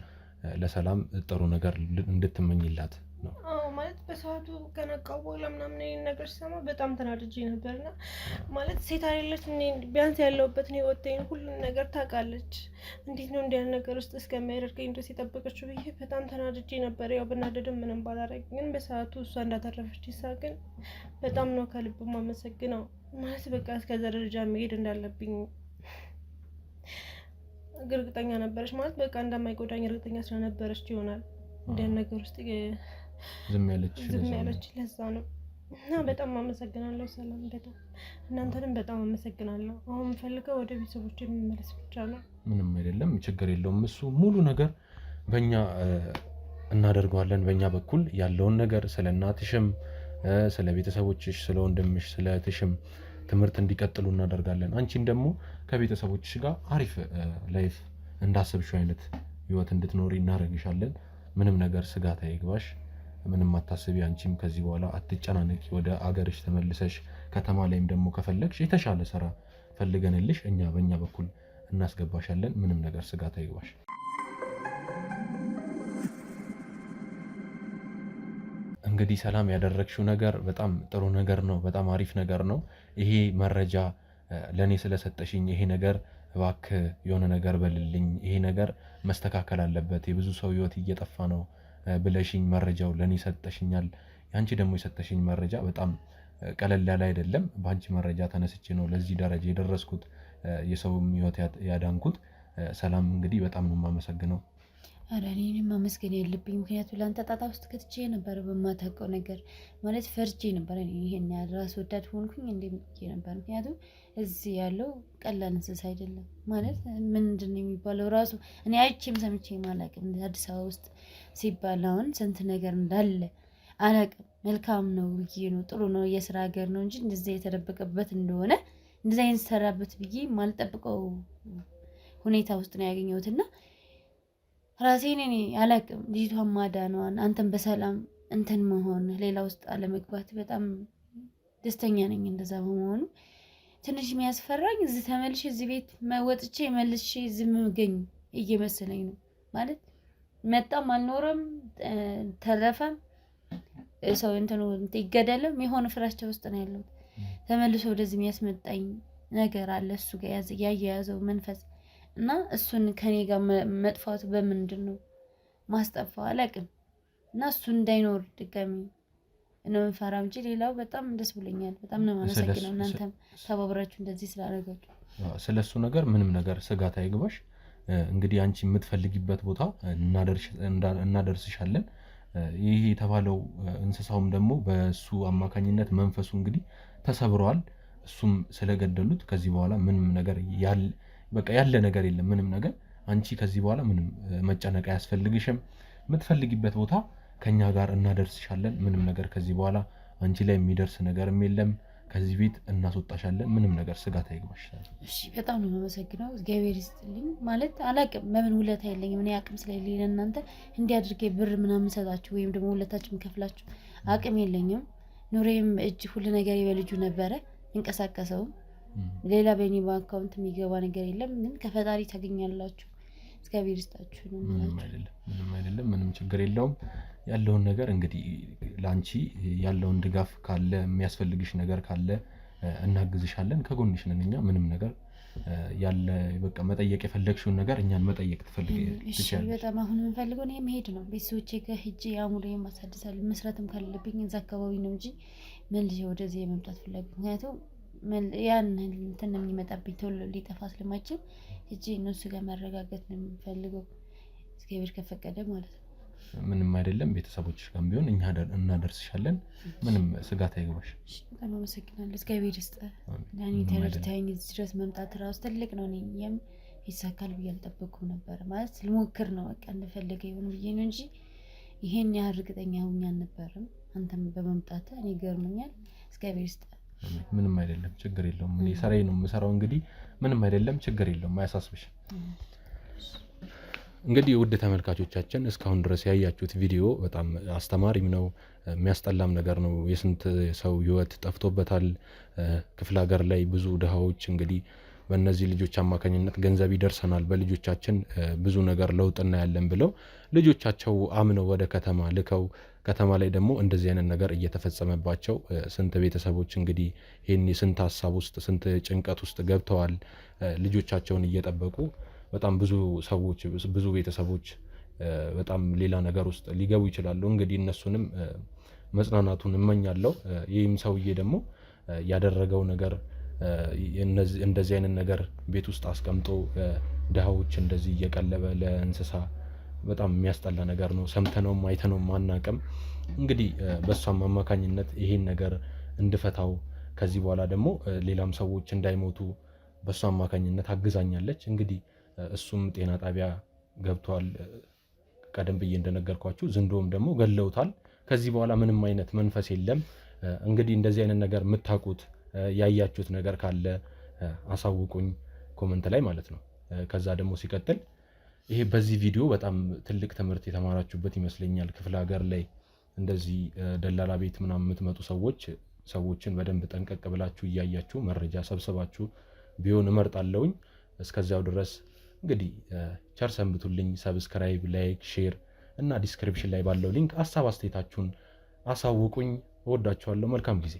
ለሰላም ጥሩ ነገር እንድትመኝላት ነው። ማለት በሰዓቱ ከነቃው በኋላ ምናምን ይሄን ነገር ሲሰማ በጣም ተናድጄ ነበርና ማለት ሴት አይደለች ቢያንስ ያለሁበትን ህይወቴን ሁሉን ነገር ታውቃለች። እንዴት ነው እንዲያን ነገር ውስጥ እስከሚያደርገኝ ድረስ የጠበቀችው ብዬ በጣም ተናድጄ ነበር። ያው ብናደድም ምንም ባላረግ ግን በሰዓቱ እሷ እንዳተረፈች ሳቅን በጣም ነው ከልብ ማመሰግነው። ማለት በቃ እስከዛ ደረጃ መሄድ እንዳለብኝ እርግጠኛ ነበረች። ማለት በቃ እንደማይጎዳኝ እርግጠኛ ስለነበረች ይሆናል እንዲያን ነገር ውስጥ ዝም ያለች። ለዛ ነው እና በጣም አመሰግናለሁ ሰላም። በጣም እናንተንም በጣም አመሰግናለሁ። አሁን የምፈልገው ወደ ቤተሰቦቼ መመለስ ብቻ ነው። ምንም አይደለም፣ ችግር የለውም። እሱ ሙሉ ነገር በእኛ እናደርገዋለን። በእኛ በኩል ያለውን ነገር ስለ እናትሽም፣ ስለ ቤተሰቦችሽ፣ ስለ ወንድምሽ፣ ስለ እህትሽም ትምህርት እንዲቀጥሉ እናደርጋለን። አንቺን ደግሞ ከቤተሰቦችሽ ጋር አሪፍ ላይፍ እንዳሰብሽው አይነት ህይወት እንድትኖሪ እናደርግሻለን። ምንም ነገር ስጋት አይግባሽ። ምንም አታስቢ። አንቺም ከዚህ በኋላ አትጨናነቂ። ወደ አገርሽ ተመልሰሽ ከተማ ላይም ደግሞ ከፈለግሽ የተሻለ ስራ ፈልገንልሽ እኛ በእኛ በኩል እናስገባሻለን። ምንም ነገር ስጋት አይግባሽ። እንግዲህ ሰላም ያደረግሽው ነገር በጣም ጥሩ ነገር ነው። በጣም አሪፍ ነገር ነው። ይሄ መረጃ ለእኔ ስለሰጠሽኝ ይሄ ነገር እባክህ የሆነ ነገር በልልኝ፣ ይሄ ነገር መስተካከል አለበት፣ የብዙ ሰው ህይወት እየጠፋ ነው ብለሽኝ መረጃው ለእኔ ሰጠሽኛል። ያንቺ ደግሞ የሰጠሽኝ መረጃ በጣም ቀለል ያለ አይደለም። በአንቺ መረጃ ተነስቼ ነው ለዚህ ደረጃ የደረስኩት፣ የሰውም ህይወት ያዳንኩት። ሰላም እንግዲህ በጣም ነው የማመሰግነው። ኧረ እኔንም ማመስገን ያለብኝ ምክንያቱም ለአንተ ጣጣ ውስጥ ከትቼ ነበር። በማታውቀው ነገር ማለት ፈርጄ ነበር። ይሄን ያህል ራስ ወዳድ ሆንኩኝ እንዴ ብዬ ነበር። ምክንያቱም እዚህ ያለው ቀላል እንስሳ አይደለም ማለት ምንድን ነው የሚባለው ራሱ እኔ አይቼም ሰምቼም አላውቅም። አዲስ አበባ ውስጥ ሲባል አሁን ስንት ነገር እንዳለ አላውቅም። መልካም ነው ብዬ ነው ጥሩ ነው የስራ ሀገር ነው እንጂ እንደዚህ የተደበቀበት እንደሆነ እንደዚህ አይነት ሰራበት ብዬ ማልጠብቀው ሁኔታ ውስጥ ነው ያገኘሁትና ራሴን እኔ አላውቅም። ልጅቷን ማዳኗን አንተን በሰላም እንትን መሆን ሌላ ውስጥ አለመግባት በጣም ደስተኛ ነኝ። እንደዛ በመሆኑ ትንሽ የሚያስፈራኝ እዚህ ተመልሼ እዚህ ቤት ወጥቼ መልሼ እዚህ የምገኝ እየመሰለኝ ነው። ማለት መጣም አልኖረም ተረፈም ሰው እንትኑ ይገደልም የሆነ ፍራቻ ውስጥ ነው ያለው። ተመልሶ ወደዚህ የሚያስመጣኝ ነገር አለ እሱ ጋር ያያያዘው መንፈስ እና እሱን ከኔ ጋር መጥፋቱ በምንድን ነው ማስጠፋው አላውቅም። እና እሱ እንዳይኖር ድጋሚ ነው የምፈራው እንጂ ሌላው በጣም ደስ ብሎኛል። በጣም ነው የማመሰግነው እናንተም ተባብራችሁ እንደዚህ ስላደረጋችሁ። ስለሱ ነገር ምንም ነገር ስጋት አይግባሽ። እንግዲህ አንቺ የምትፈልጊበት ቦታ እናደርስሻለን። ይህ የተባለው እንስሳውም ደግሞ በሱ አማካኝነት መንፈሱ እንግዲህ ተሰብረዋል። እሱም ስለገደሉት ከዚህ በኋላ ምንም ነገር በቃ ያለ ነገር የለም። ምንም ነገር አንቺ ከዚህ በኋላ ምንም መጨነቅ አያስፈልግሽም። የምትፈልጊበት ቦታ ከኛ ጋር እናደርስሻለን። ምንም ነገር ከዚህ በኋላ አንቺ ላይ የሚደርስ ነገርም የለም። ከዚህ ቤት እናስወጣሻለን። ምንም ነገር ስጋት አይግባሽ። እሺ፣ በጣም ነው የማመሰግነው። እግዚአብሔር ይስጥልኝ። ማለት አላውቅም በምን ውለታ የለኝም። እኔ አቅም ስለሌለ እናንተ እንዲያድርጌ ብር ምናምን ሰጣችሁ ወይም ደግሞ ውለታችሁ ከፍላችሁ አቅም የለኝም። ኑሬም እጅ ሁሉ ነገር በልጁ ነበረ እንቀሳቀሰውም ሌላ በእኔ በአካውንት የሚገባ ነገር የለም። ግን ከፈጣሪ ታገኛላችሁ። እግዚአብሔር ይስጣችሁ ነው። ምንም አይደለም። ምንም ችግር የለውም። ያለውን ነገር እንግዲህ ላንቺ ያለውን ድጋፍ ካለ የሚያስፈልግሽ ነገር ካለ እናግዝሻለን። ከጎንሽ ነን እኛ። ምንም ነገር ያለ በቃ መጠየቅ የፈለግሽውን ነገር እኛን መጠየቅ ትችያለሽ። በጣም አሁን የምፈልገው እኔ መሄድ ነው። ቤተሰቦቼ ጋር ሄጄ አእምሮዬን ማሳደሳለሁ። መስራትም ካለብኝ እዛ አካባቢ ነው እንጂ መልሼ ወደዚህ የመምጣት ፍላጎት ምክንያቱም ያን እንትን የሚመጣብኝ ቶሎ ሊጠፋ ስለማይችል እጄ እነሱ ጋር መረጋጋት ነው የምፈልገው እግዚአብሔር ከፈቀደ ማለት ነው። ምንም አይደለም። ቤተሰቦችሽ ጋር ቢሆን እኛ እናደርስሻለን። ምንም ስጋት አይግባሽ። በጣም አመሰግናለሁ። እግዚአብሔር ይስጥ። ለእኔ ተረድተኸኝ እዚህ ድረስ መምጣት ራሱ ትልቅ ነው። እኔም ይሳካል ብዬ አልጠበኩም ነበር። ማለት ልሞክር ነው በቃ እንደፈለገ ይሁን ብዬ ነው እንጂ ይሄን ያህል እርግጠኛ ሆኜ አልነበረም። አንተም በመምጣት እኔ ገርሞኛል። እግዚአብሔር ይስጥ። ምንም አይደለም። ችግር የለውም። እኔ ስራዬ ነው የምሰራው። እንግዲህ ምንም አይደለም። ችግር የለውም። አያሳስብሽ። እንግዲህ ውድ ተመልካቾቻችን እስካሁን ድረስ ያያችሁት ቪዲዮ በጣም አስተማሪም ነው፣ የሚያስጠላም ነገር ነው። የስንት ሰው ህይወት ጠፍቶበታል። ክፍለ ሀገር ላይ ብዙ ድሃዎች እንግዲህ በእነዚህ ልጆች አማካኝነት ገንዘብ ይደርሰናል፣ በልጆቻችን ብዙ ነገር ለውጥ እናያለን ብለው ልጆቻቸው አምነው ወደ ከተማ ልከው ከተማ ላይ ደግሞ እንደዚህ አይነት ነገር እየተፈጸመባቸው ስንት ቤተሰቦች እንግዲህ ይህን ስንት ሀሳብ ውስጥ ስንት ጭንቀት ውስጥ ገብተዋል። ልጆቻቸውን እየጠበቁ በጣም ብዙ ሰዎች ብዙ ቤተሰቦች በጣም ሌላ ነገር ውስጥ ሊገቡ ይችላሉ። እንግዲህ እነሱንም መጽናናቱን እመኛለሁ። ይህም ሰውዬ ደግሞ ያደረገው ነገር እንደዚህ አይነት ነገር ቤት ውስጥ አስቀምጦ ድሃዎች እንደዚህ እየቀለበ ለእንስሳ በጣም የሚያስጠላ ነገር ነው። ሰምተነውም አይተነውም አናውቅም። እንግዲህ በእሷም አማካኝነት ይሄን ነገር እንድፈታው ከዚህ በኋላ ደግሞ ሌላም ሰዎች እንዳይሞቱ በእሷ አማካኝነት አግዛኛለች። እንግዲህ እሱም ጤና ጣቢያ ገብቷል። ቀደም ብዬ እንደነገርኳችሁ ዝንዶም ደግሞ ገለውታል። ከዚህ በኋላ ምንም አይነት መንፈስ የለም። እንግዲህ እንደዚህ አይነት ነገር የምታውቁት ያያችሁት ነገር ካለ አሳውቁኝ ኮመንት ላይ ማለት ነው። ከዛ ደግሞ ሲቀጥል ይሄ በዚህ ቪዲዮ በጣም ትልቅ ትምህርት የተማራችሁበት ይመስለኛል። ክፍለ ሀገር ላይ እንደዚህ ደላላ ቤት ምናምን የምትመጡ ሰዎችን በደንብ ጠንቀቅ ብላችሁ እያያችሁ መረጃ ሰብስባችሁ ቢሆን እመርጣለሁኝ። እስከዚያው ድረስ እንግዲህ ቸር ሰንብቱልኝ። ሰብስክራይብ፣ ላይክ፣ ሼር እና ዲስክሪፕሽን ላይ ባለው ሊንክ ሀሳብ አስተያየታችሁን አሳውቁኝ። እወዳችኋለሁ። መልካም ጊዜ